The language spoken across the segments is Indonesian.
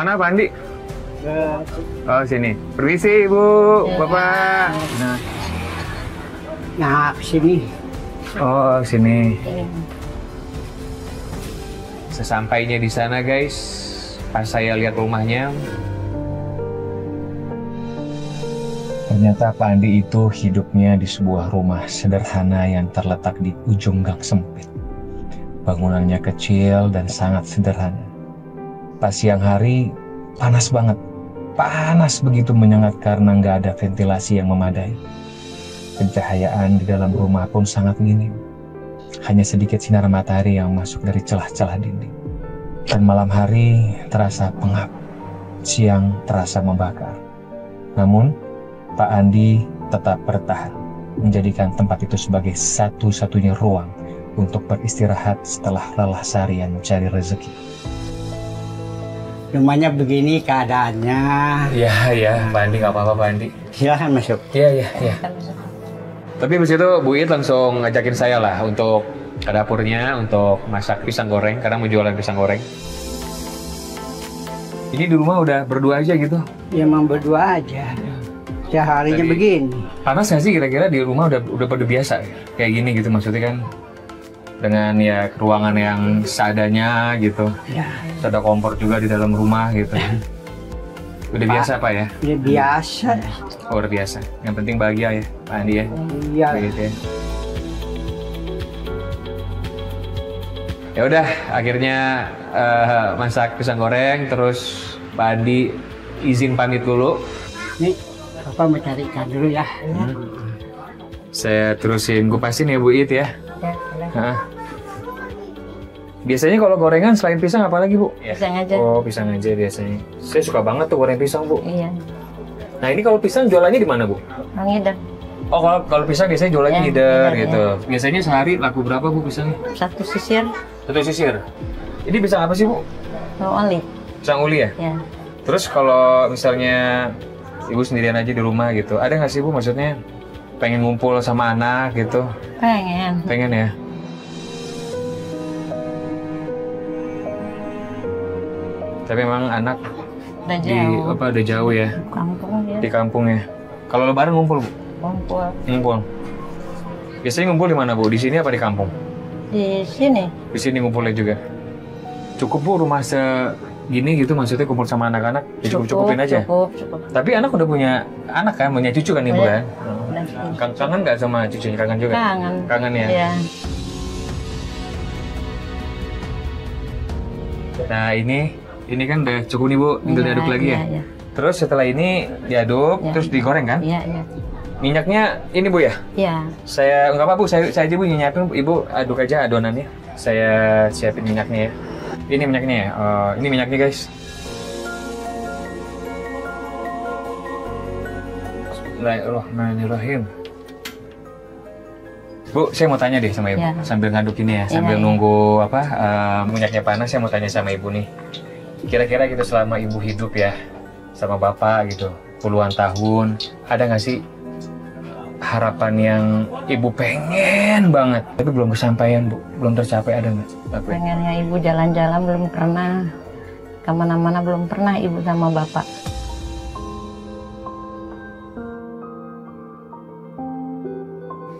Kemana Pak Andi? Oh sini. Permisi Ibu, Bapak. Nah, sini. Oh sini. Sesampainya di sana guys, pas saya lihat rumahnya, ternyata Pak Andi itu hidupnya di sebuah rumah sederhana yang terletak di ujung gang sempit. Bangunannya kecil dan sangat sederhana. Pas siang hari, panas banget. Panas begitu menyengat karena nggak ada ventilasi yang memadai. Pencahayaan di dalam rumah pun sangat minim. Hanya sedikit sinar matahari yang masuk dari celah-celah dinding. Dan malam hari terasa pengap. Siang terasa membakar. Namun, Pak Andi tetap bertahan, menjadikan tempat itu sebagai satu-satunya ruang untuk beristirahat setelah lelah seharian mencari rezeki. Rumahnya begini keadaannya. Iya, Pak Andi nggak apa-apa Pak Andi. Silahkan masuk. Iya. Tapi habis itu Bu It langsung ngajakin saya lah untuk ke dapurnya untuk masak pisang goreng, karena mau jualan pisang goreng. Ini di rumah udah berdua aja gitu? Ya emang berdua aja. Seharinya begini. Panas nggak sih kira-kira di rumah udah pada biasa kayak gini gitu, maksudnya kan dengan ya ruangan yang seadanya gitu. Ya. Ada kompor juga di dalam rumah gitu. Udah biasa Pak ya? Udah biasa. Oh, udah biasa. Yang penting bahagia ya Pak Andi ya? Iya. Gitu ya. Ya udah, akhirnya masak pisang goreng, terus Pak Andi izin pamit dulu. Nih, Bapak mau cari ikan dulu ya. Saya terusin kupasin ya Bu It ya. Ya, Biasanya kalau gorengan selain pisang apa lagi Bu? pisang aja. Oh, pisang aja biasanya. Saya suka banget tuh goreng pisang Bu. Iya, Nah ini kalau pisang jualannya di mana Bu? Bang Ida. Oh kalau pisang biasanya jualannya Ya, ngider ngider, gitu. Biasanya sehari laku berapa Bu pisangnya? Satu sisir, Satu sisir. Ini pisang apa sih Bu? no only. Pisang uli ya? Ya, Terus kalau misalnya Ibu sendirian aja di rumah gitu, ada nggak sih Bu maksudnya pengen ngumpul sama anak gitu? pengen. Pengen ya? Tapi memang anak Udah di jauh. udah jauh ya, Kampung ya, di kampung ya. Kalau lebaran ngumpul Bu? kumpul Ngumpul. Biasanya ngumpul di mana Bu? Di sini apa di kampung? di sini. Di sini ngumpulnya juga. Cukup Bu rumah segini gitu, maksudnya kumpul sama anak-anak ya cukup-cukupin aja. Cukup. Tapi anak udah punya anak kan, punya cucu kan Ibu Iya. kan? Udah. Kangen nggak sama cucunya? Kangen juga? Kangen. Kangen ya? Iya. Nah ini kan udah cukup nih Bu, tinggal diaduk lagi ya? Iya. Terus setelah ini diaduk, Iya. terus digoreng kan? Iya. Minyaknya ini Bu ya? Iya. Saya nggak apa Bu, saya aja Bu nyiapin, Ibu aduk aja adonannya. Saya siapin minyaknya ya. Ini minyaknya ya? Ini minyaknya guys. Bismillahirrahmanirrahim. Bu, saya mau tanya deh sama Ibu, Ya. sambil ngaduk ini ya, sambil Iya. nunggu minyaknya panas, saya mau tanya sama Ibu nih. Kira-kira gitu selama Ibu hidup ya, sama Bapak gitu, puluhan tahun, ada nggak sih harapan yang Ibu pengen banget, tapi belum kesampaian Bu, belum tercapai, ada nggak? Pengennya ibu jalan-jalan belum pernah. Kemana-mana belum pernah ibu sama bapak.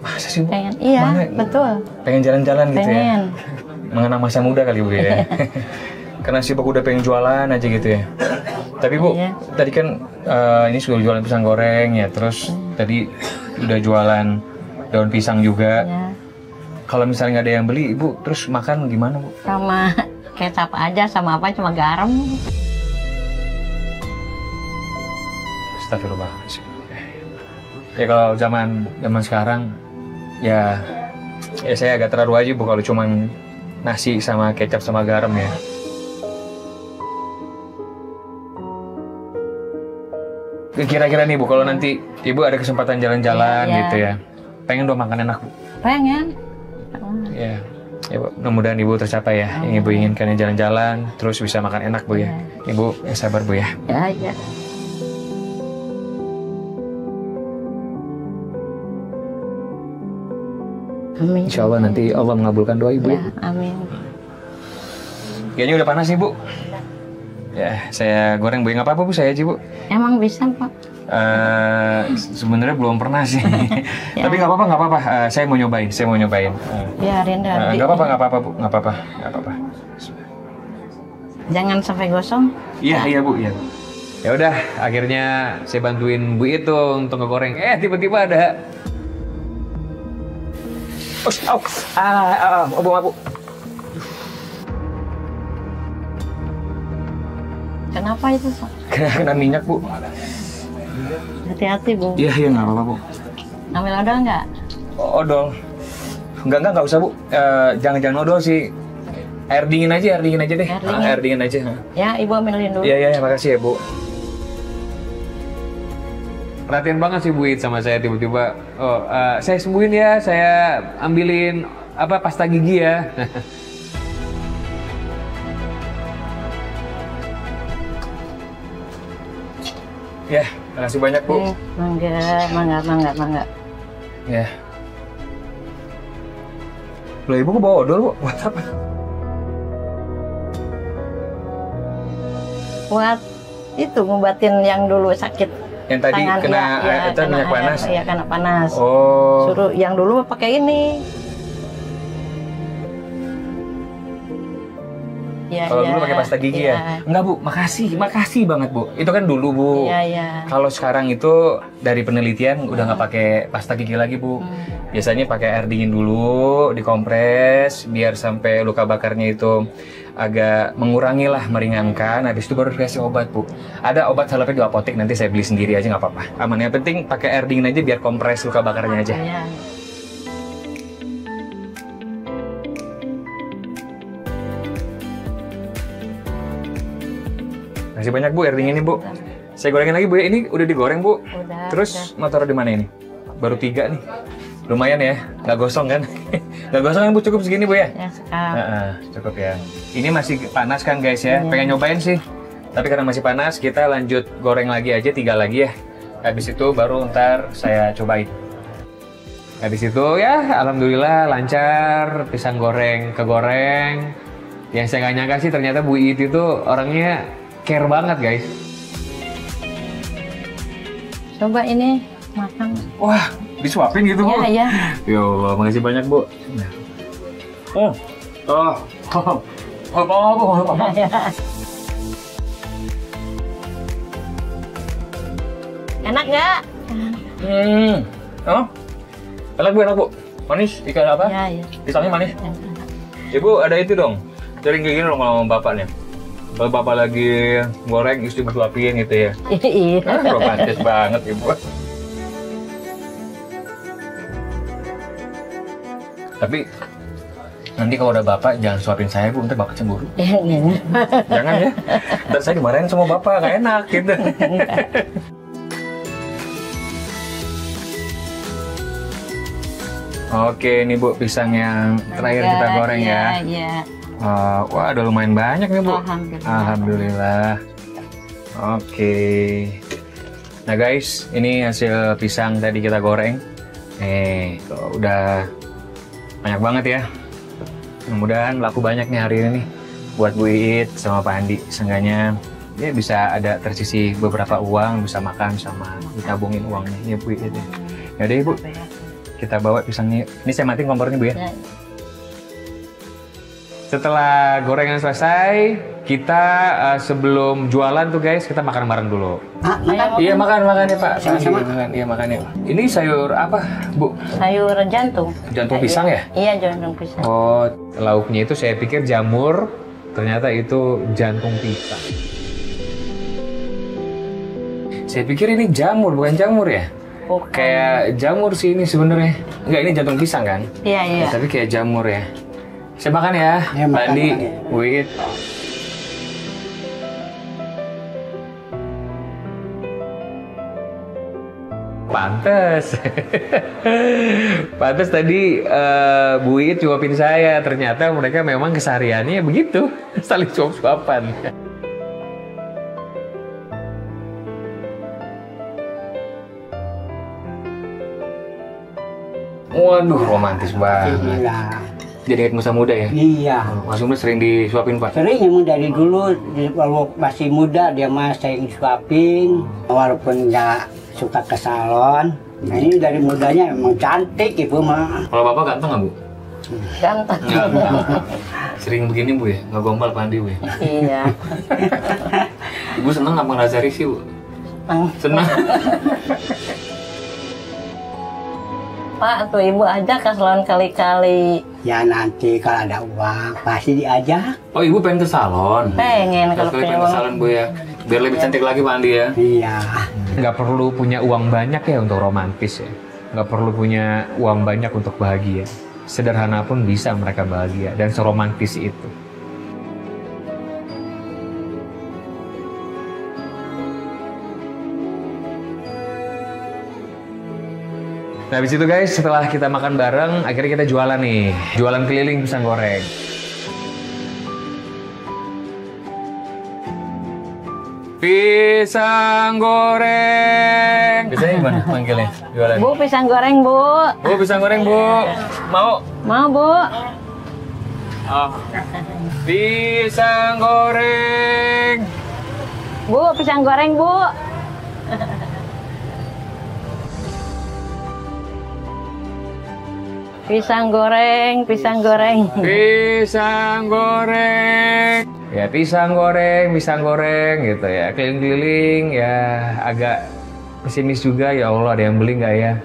Masa sih Bu? Pengen, iya, Mana? betul. Pengen jalan-jalan gitu ya? Pengen. Mengenang masa muda kali Bu ya? Karena sibuk udah pengen jualan aja gitu ya? Tapi Bu, Iya. tadi kan ini sudah jualan pisang goreng ya, terus tadi udah jualan daun pisang juga. Ya, Kalau misalnya nggak ada yang beli, Ibu terus makan gimana Bu? sama kecap aja, sama apa cuma garam. Astagfirullahaladzim. Ya kalau zaman sekarang ya saya agak terharu aja Bu kalau cuman nasi sama kecap sama garam ya. Kira-kira nih Bu, kalau nanti Ibu ada kesempatan jalan-jalan Iya. gitu ya, pengen dong makan enak Bu. Pengen. Ya, Bu, mudah-mudahan Ibu tercapai ya yang Ibu inginkan, ya jalan-jalan, terus bisa makan enak Bu ya. Ibu yang sabar Bu ya. Ya. Amin. Insya Allah nanti Allah mengabulkan doa Ibu ya. Ya, amin. Kayaknya udah panas nih Bu. Ya, saya goreng Bu. Nggak apa-apa Bu, saya aja Bu. Emang bisa Pak? Sebenarnya belum pernah sih. Ya. Tapi nggak apa-apa. Saya mau nyobain. Biarin dah. Nggak apa-apa Bu. Nggak apa-apa. Jangan sampai gosong. Iya Bu. Ya udah, akhirnya saya bantuin Bu itu untuk ngegoreng. Tiba-tiba ada. Bu. Kenapa itu Pak? Kena minyak Bu. Hati-hati Bu. Iya nggak apa-apa Bu. Ambil odol nggak? Odol. Enggak usah Bu. Jangan odol sih. Air dingin aja deh. Air dingin aja. Ya, Ibu ambilin dulu. Iya, makasih ya Bu. Perhatian banget sih Bu It sama saya tiba-tiba. Saya sembuhin ya, saya ambilin pasta gigi ya. Ya, makasih banyak Bu. Mangga. Ya. Loh, Ibu kok bawa odol Bu? Buat apa? Buat itu ngobatin yang dulu sakit. Yang tadi tangan, kena minyak panas? Iya, kena panas. Oh. Suruh yang dulu pakai ini. Ya, Kalau dulu pakai pasta gigi ya? Enggak Bu, makasih banget Bu. Itu kan dulu Bu. Iya. Kalau sekarang itu dari penelitian udah nggak pakai pasta gigi lagi Bu. Biasanya pakai air dingin dulu, dikompres biar sampai luka bakarnya itu agak mengurangi lah, meringankan. Habis itu baru dikasih obat Bu. Ada obat salepnya di apotek, nanti saya beli sendiri aja nggak apa-apa. Aman, yang penting pakai air dingin aja biar kompres luka bakarnya aja. Iya. Makasih banyak Bu air dinginnya Bu. Saya gorengin lagi Bu ya. Ini udah digoreng Bu. Udah. Terus mau taruh di mana ini? Baru 3 nih. Lumayan ya, nggak gosong kan? Nggak gosong kan Bu, cukup segini Bu ya? Ya, sekap. Cukup ya. Ini masih panas kan guys ya? Pengen nyobain sih. Tapi karena masih panas, kita lanjut goreng lagi aja, 3 lagi ya. Habis itu baru ntar saya cobain. Habis itu ya alhamdulillah lancar, pisang goreng kegoreng. Yang saya nggak nyangka sih ternyata Bu It itu orangnya care banget guys. Coba ini makan. Wah, disuapin gitu Bu? Iya. Ya Allah, makasih banyak Bu. Apa? Ya. Enak nggak? Enak Bu. Manis, ikan apa? Iya. Pisangnya manis. Ibu ada itu dong, sering kayak gini dong sama bapaknya. Kalau bapak lagi goreng, istri bersuapin gitu ya. Iya. Romantis banget Ibu. Tapi nanti kalau udah bapak jangan suapin saya Bu, ntar bapak cemburu. Jangan ya, ntar saya dimarahin sama bapak, gak enak gitu. Oke, ini Bu pisang yang terakhir kita goreng ya. Iya. Wah, udah lumayan banyak nih Bu. Alhamdulillah. Oke. Nah guys, ini hasil pisang tadi kita goreng. Tuh, udah banyak banget ya. Mudah-mudahan laku banyak nih hari ini nih buat Bu It sama Pak Andi. Seenggaknya dia bisa ada tersisi beberapa uang, bisa makan sama ditabungin uangnya ya Bu It. Ya udah Ibu, kita bawa pisangnya. Ini saya matiin kompornya Bu ya. Setelah gorengan selesai, kita sebelum jualan tuh guys, kita makan bareng dulu. Iya makan ya Pak. Iya makan ya. Ini sayur apa Bu? Sayur jantung. Jantung pisang ya? Iya, jantung pisang. Oh, lauknya itu saya pikir jamur, ternyata itu jantung pisang. Saya pikir ini jamur, bukan jamur ya? Bukan. Kayak jamur sih ini sebenarnya. Enggak, ini jantung pisang kan? Iya. Tapi kayak jamur ya. Saya makan ya, Pak Andi, Bu It. Pantes. Pantes tadi Bu It suapin saya. Ternyata mereka memang kesehariannya begitu. Saling suap-suapan. Waduh, romantis banget. jadi ingat masa muda ya? Iya. Mas Umar sering disuapin Pak? Sering emang dari dulu, kalau masih muda dia mah sering suapin, walaupun nggak suka ke salon. Nah ini dari mudanya emang cantik ibu mah. Kalau Bapak ganteng nggak Bu? Ganteng. Sering begini Bu ya? Ngegombal Pandi Bu ya? Iya. Ibu seneng nggak ngerasa risih Bu? Senang. Pak, tuh ibu ajak ke salon kali-kali. Ya nanti kalau ada uang pasti diajak. Oh Ibu pengen ke salon? Pengen kalau Sekali punya pengen ke uang. salon Bu ya? Biar lebih cantik lagi Pak Andi ya? Iya. Nggak perlu punya uang banyak ya untuk romantis ya. Nggak perlu punya uang banyak untuk bahagia. Sederhana pun bisa mereka bahagia dan seromantis itu. Nah habis itu guys, setelah kita makan bareng, akhirnya kita jualan nih. Jualan keliling pisang goreng. Pisang goreng. Biasanya gimana manggilnya jualan? Bu, pisang goreng, Bu. Bu, pisang goreng, Bu. Mau? Mau, Bu? Oh. Pisang goreng. Bu, pisang goreng, Bu. Pisang goreng, pisang goreng. Pisang goreng. Ya, pisang goreng gitu ya. Keliling-keliling ya agak pesimis juga, ya Allah ada yang beli nggak ya?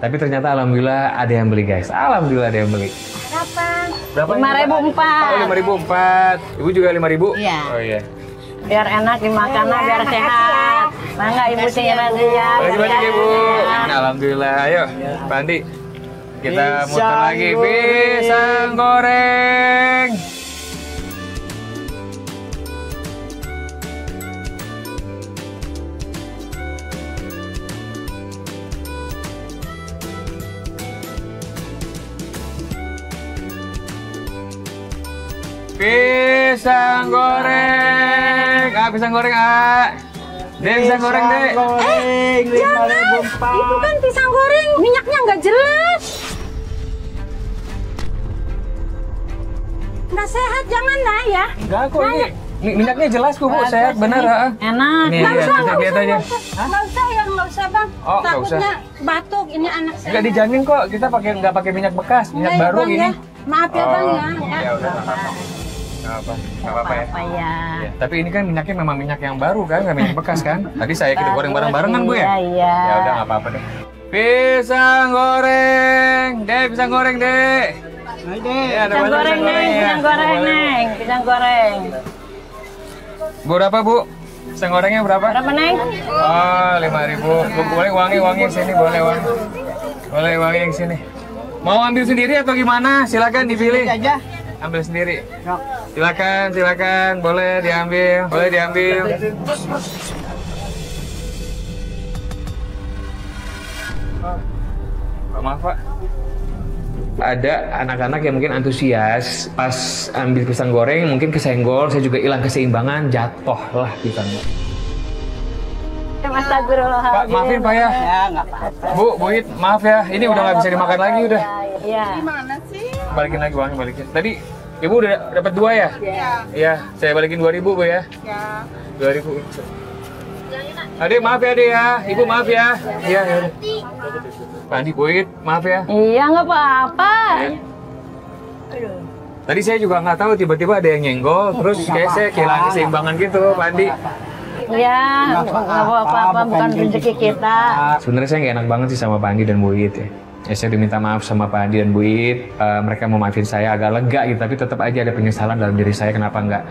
Tapi ternyata alhamdulillah ada yang beli guys. Alhamdulillah ada yang beli. Berapa? 5.004. Oh, 5.004. Ibu juga 5.000? Iya. Oh iya. Biar enak dimakan, biar sehat. Mangga ibu tinggal aja. Terima kasih Ibu. Nah, alhamdulillah. Ayo, Pak Andi. Kita muter lagi pisang goreng. Pisang goreng. Pisang goreng, Dek, pisang goreng, Dek. Jangan. Itu kan pisang goreng, minyaknya nggak jelas. Nggak sehat, jangan lah ya. Enggak kok ini. Minyaknya jelas kok Bu, sehat bener. Enak. Ini lihat aja. Nggak usah bang. Oh, nggak usah. Takutnya batuk, ini anak saya. Enggak dijamin kok, kita nggak pakai minyak bekas, minyak Enggak ya, baru Bang, ini. ya. Maaf ya bang ya. Ya udah, nggak apa-apa ya. Apa ya? Ya, tapi ini kan minyaknya memang minyak yang baru kan, nggak minyak bekas kan? Tadi kita goreng bareng-bareng kan Bu ya? Iya. Ya udah nggak apa-apa deh. Pisang goreng, Dek, pisang goreng, Dek. Ya, ada Pisang banyak goreng, Neng. ya. Pisang goreng, Neng. Pisang goreng. Bu, berapa Bu? Pisang gorengnya berapa? Berapa, Neng? Oh, 5.000. Bu, boleh wangi yang sini, boleh wangi. Boleh wangi yang sini. Mau ambil sendiri atau gimana? Silakan dipilih. Aja. Ambil sendiri. Silakan, boleh diambil, Pak, maaf Pak. Ada anak-anak yang mungkin antusias pas ambil pisang goreng, mungkin kesenggol, saya juga hilang keseimbangan, jatuh lah pisangnya. Astagfirullahaladzim. Pak, maafin Pak ya. Ya nggak apa-apa. Bu, Buit, maaf ya, ini udah nggak bisa dimakan lagi udah. Iya. Gimana sih? Balikin lagi uangnya, balikin. Tadi Ibu udah dapat 2 ya? Iya. Iya, saya balikin 2.000 Bu ya. Ya. 2.000. Adik maaf ya Adik ya, Ibu maaf ya. Iya, ya udah. Pak Andi, Buit, maaf ya. Iya, nggak apa-apa. Tadi saya juga nggak tahu, tiba-tiba ada yang nyenggol, terus kayak saya kehilangan keseimbangan gitu, Pak Andi. Iya, nggak apa-apa, bukan rezeki kita. Sebenarnya saya nggak enak banget sih sama Pak Andi dan Bu It ya. Saya udah minta maaf sama Pak Andi dan Bu It. Mereka mau maafin saya agak lega gitu, tapi tetap aja ada penyesalan dalam diri saya. Kenapa nggak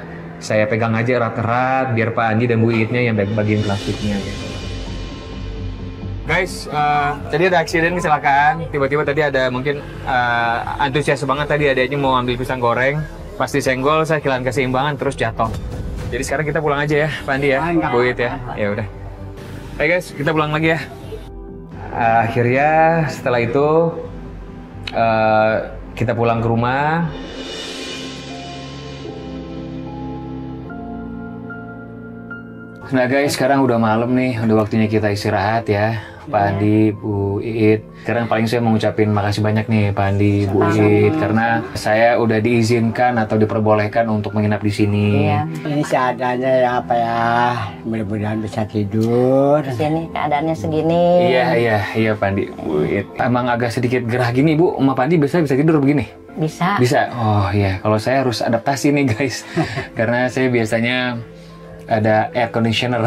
saya pegang aja erat-erat, biar Pak Andi dan Bu Itnya yang bagian plastiknya gitu. Guys, tadi ada aksiden kecelakaan. Tiba-tiba tadi ada mungkin antusias banget tadi adanya mau ambil pisang goreng. Pas disenggol, saya kehilangan keseimbangan terus jatuh. Jadi sekarang kita pulang aja ya, Pak Andi ya, Bu It ya. Ya udah. Oke guys, kita pulang lagi ya. Akhirnya setelah itu kita pulang ke rumah. Nah guys, sekarang udah malam nih, udah waktunya kita istirahat ya. Pak Andi, Bu Iit. Sekarang paling saya mau ngucapin makasih banyak nih Pak Andi, Bu Iit, karena saya udah diizinkan atau diperbolehkan untuk menginap di sini. Iya. Ini seadanya ya apa ya, mudah-mudahan bisa tidur. Di sini keadaannya segini. Iya Pak Andi, Bu Iit. Emang agak sedikit gerah gini Bu, sama Pak Andi biasanya bisa tidur begini? Bisa. Bisa? Oh iya, kalau saya harus adaptasi nih guys. Karena saya biasanya ada air conditioner.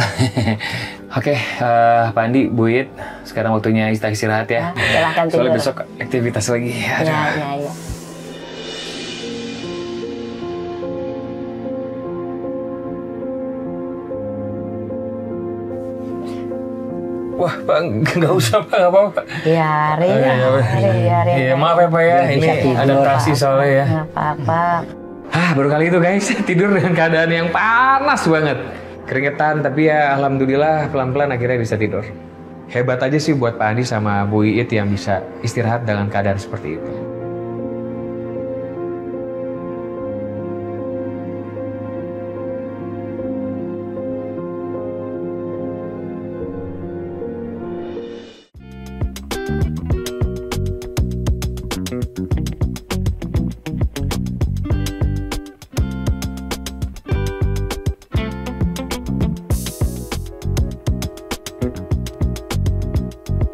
Oke, Pak Andi, Bu Iit, sekarang waktunya istirahat ya. Silahkan tidur. Soalnya besok aktivitas lagi. Iya. Wah, Pak, nggak usah Pak, nggak apa-apa. Biarin. Iya, maaf ya Pak ya, Biar ini bisa tidur, adaptasi Pak. soalnya ya. Nggak apa-apa. Baru kali itu guys, tidur dengan keadaan yang panas banget. Keringetan, tapi ya alhamdulillah pelan-pelan akhirnya bisa tidur. Hebat aja sih buat Pak Andi sama Bu Iit yang bisa istirahat dengan keadaan seperti itu.